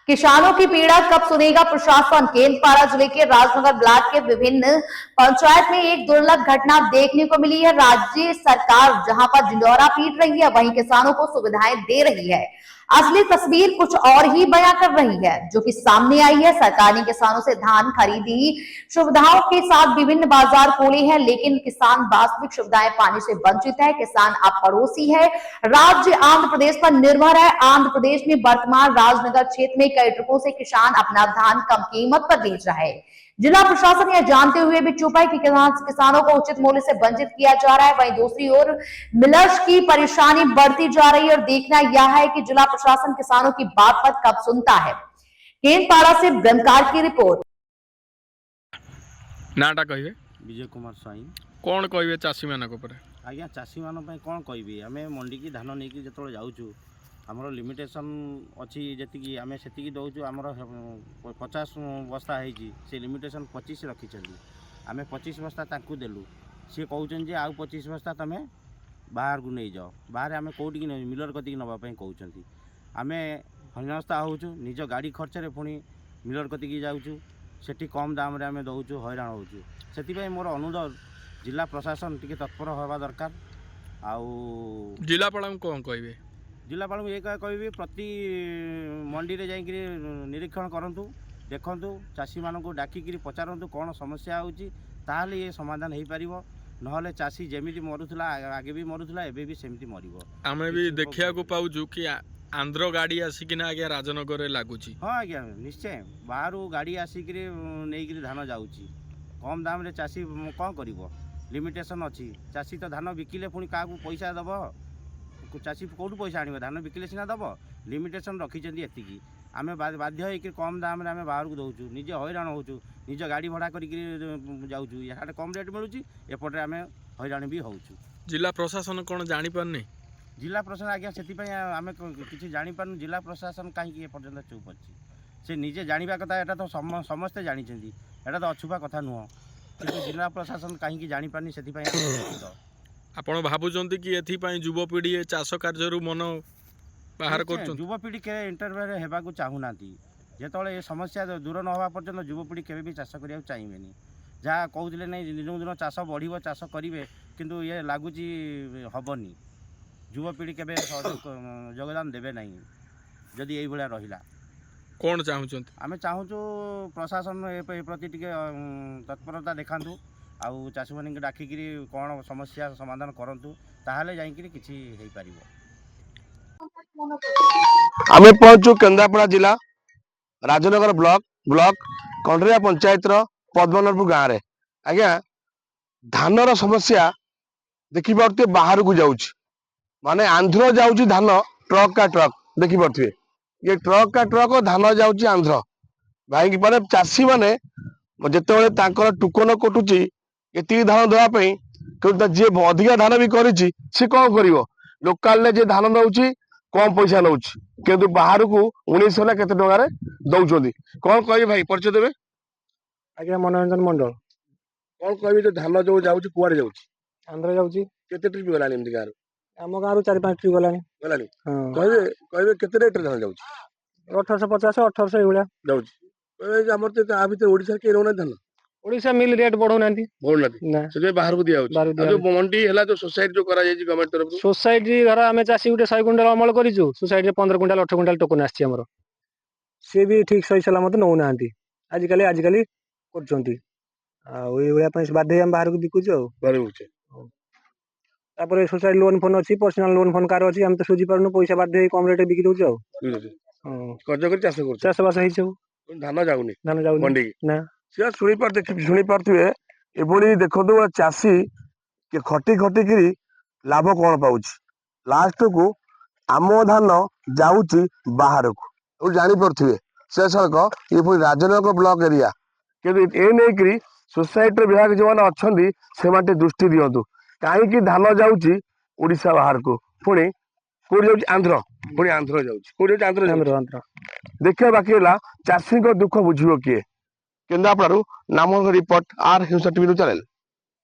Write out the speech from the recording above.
किसानों की पीड़ा कब सुनेगा प्रशासन। केंद्रपाड़ा जिले के राजनगर ब्लॉक के विभिन्न पंचायत में एक दुर्लभ घटना देखने को मिली है। राज्य सरकार जहां पर ढिंढोरा पीट रही है, वहीं किसानों को सुविधाएं दे रही है। असली तस्वीर कुछ और ही बयां कर रही है, जो कि सामने आई है। सरकार ने किसानों से धान खरीदी सुविधाओं के साथ विभिन्न बाजार खोले हैं, लेकिन किसान वास्तविक सुविधाएं पाने से वंचित है। किसान अब पड़ोसी है, राज्य आंध्र प्रदेश पर निर्भर है। आंध्र प्रदेश में वर्तमान राजनगर क्षेत्र में कई ट्रकों से किसान अपना धान कम कीमत पर बेच रहा है। जिला प्रशासन यह जानते हुए भी चुप है कि किसानों को उचित मूल्य से वंचित किया जा रहा है। वहीं दूसरी ओर मिलर्स की परेशानी बढ़ती जा रही है और देखना यह है कि जिला प्रशासन किसानों की बात पर कब सुनता है। केंद्रपाड़ा से ब्रह्मकार की रिपोर्ट। नाटा कहिए विजय कुमार स्वाई। कौन कहिए चाषी मान आज्ञा चाषी मान कौन कहि आम मंडी की धान नहीं जो जाऊँ आमर लिमिटेशन अच्छी जी आम से दौचु आमर 50 बस्ता से लिमिटेशन 25 रखी आम 25 बस्ता देलु सी कहते जे आउ 25 बस्ता तुम बाहर को नहीं जाओ बाहर आम कौटी मिलर कति नापी कहते आम हनस्था हो निज गाड़ी खर्चे पुणी मिलर कति जाऊँ सेठी कम दाम रे आम दौचु हैरान होचु से मोर अनुरोध जिला प्रशासन टी तत्पर हवा दरकार। आउ जिलापाल कौन कहे जिलापाल ये कहि प्रति मंडी रे जाइकरी निरीक्षण करंतु देखंतु चाषी मानक डाकिकी पचारंतु कौन समस्या होची ताहले ये समाधान हो पारिबो नहले चाषी जेमिति मरुथला आगे भी मरुथला एबे भी सेमिति मरिबो। आमे भी देखिया को पाउजु कि आंध्र गाड़ी आसिकिना आगे राजनगर रे लागुची। हाँ आज्ञा निश्चय बाहर गाड़ी आसिकरी नेइकरी धान जाउची कम दाम रे चाषी कौन करिवो लिमिटेशन अच्छी चाषी तो धान बिकिले पुणी क्या पैसा दब चाषी कौटू पैसा आने धान बिकिले सीना दब लिमिटेशन रखिंट एति आम बाध्य हो कम दाम रे आम बाहर को दौचु निजे हैरान होचु निज गाड़ी भड़ा कर जाऊँ यहाँ कम रेट मिलूँ एपटे आम हैरान भी होचु। जिला प्रशासन कौन जानी पारनी जिला प्रशासन आज्ञा से आम किसी जापार जिला प्रशासन कहीं एपर्तंत चुप अच्छी से निजे जाना कथा यहाँ तो समस्ते जानते यहाँ तो अछुपा कथा नुह कि जिला प्रशासन कहीं जापारनी से आपण भावुंट कि एथपाई युवपीढ़ी चाष कार्य मन बाहर कर युवपीढ़ी के इंटरव्यू होगा चाहूना जो ये समस्या दूर न हवा पर्यटन युवपीढ़ी के भी चाष करा चाहिए जहाँ कहते नहीं दिन दिन चाष बढ़ चाष करेंगे किंतु ये लगुच हेनी युवपीढ़ी के योगदान देवे ना जदि ये भाया रहा कौन चाहूँ आम चाहूँ प्रशासन ए प्रति तत्परता देखा आउ चाषी मान डाकिकी कौन समस्या समाधान करूँ ताहले जाइए किसी हो पार। आम पहुंचु केन्द्रापड़ा जिला राजनगर ब्लॉक कंडरिया पंचायत पद्मनाभपुर गाँव में आज्ञा धानर समस्या देखी पारे बाहर को जाऊँ माने आंध्र जाऊँ धान ट्रक का ट्रक देखी पारे ये ट्रक का ट्रक धान जाऊँ आंध्र भाई माने चाषी माने जिते टुकन कटुची ये धान देवाई जी अधिका धान भी करी कौन कर लोकाल जे धान दौर कम पैसा नौ कि बाहर को 1900 ना केते टंका दौरान कौन कह भाई परिचय देवे आज्ञा मनोरंजन मंडल कौन कह जो धान जो जाऊँ कुआड़े जाऊँ आंध्र जाऊँ केते ट्रिप गलानी एमती गाँव आम गाँव 4-5 ट्रिप गलानी गलानी कहे कहे केते रेट रे धान जाऊँ 1850 1800 एभलिया जाऊँ आमर तो आ भीतर ओडिसा के रोना धान ओडिशा मिल रेट बढ़ौना से बाहर को दिया जो मंडी है जो सोसाइटी जो करा जाय गवर्नमेंट तरफ सोसाइटी धर आम चाषी गोटे 100 क्विंटाल अमल करूँ सोसाइटी 15 क्विंटाल 8 क्विंटाल टोकन आमर सी भी ठीक सही सलामत नौ ना आजिकल कर बाध्य बाहर को बिकुचु सोसाइटी लोन फोन अच्छी पर्सनाल लोन फोन कार अच्छी आम तो सुझी पार्न पैसा बाध्य कम रेट बिकी दौर चाष बास धान जाऊनी धान जाऊ मंडी ना शुणी पारे ये देखो चाषी के खटी खटिकी लाभ कौन पाँच लास्ट को आम धान जाऊँ बाहर को जापे से सड़क ये पुणी राजनगर ब्लॉक एरिया कि सोसाइटी विभाग जो मैंने अच्छा से दृष्टि दिंतु कहीं धान जाऊँ उड़ीसा बाहर को पुणी कौट जाऊँ आंध्र पुणी आंध्र जाऊँ आंध्र देखिए बाकी है चाषी दुख बुझे किए केन्द्रापड़ा नाम रिपोर्ट आर हिंसा टीवी चैनल।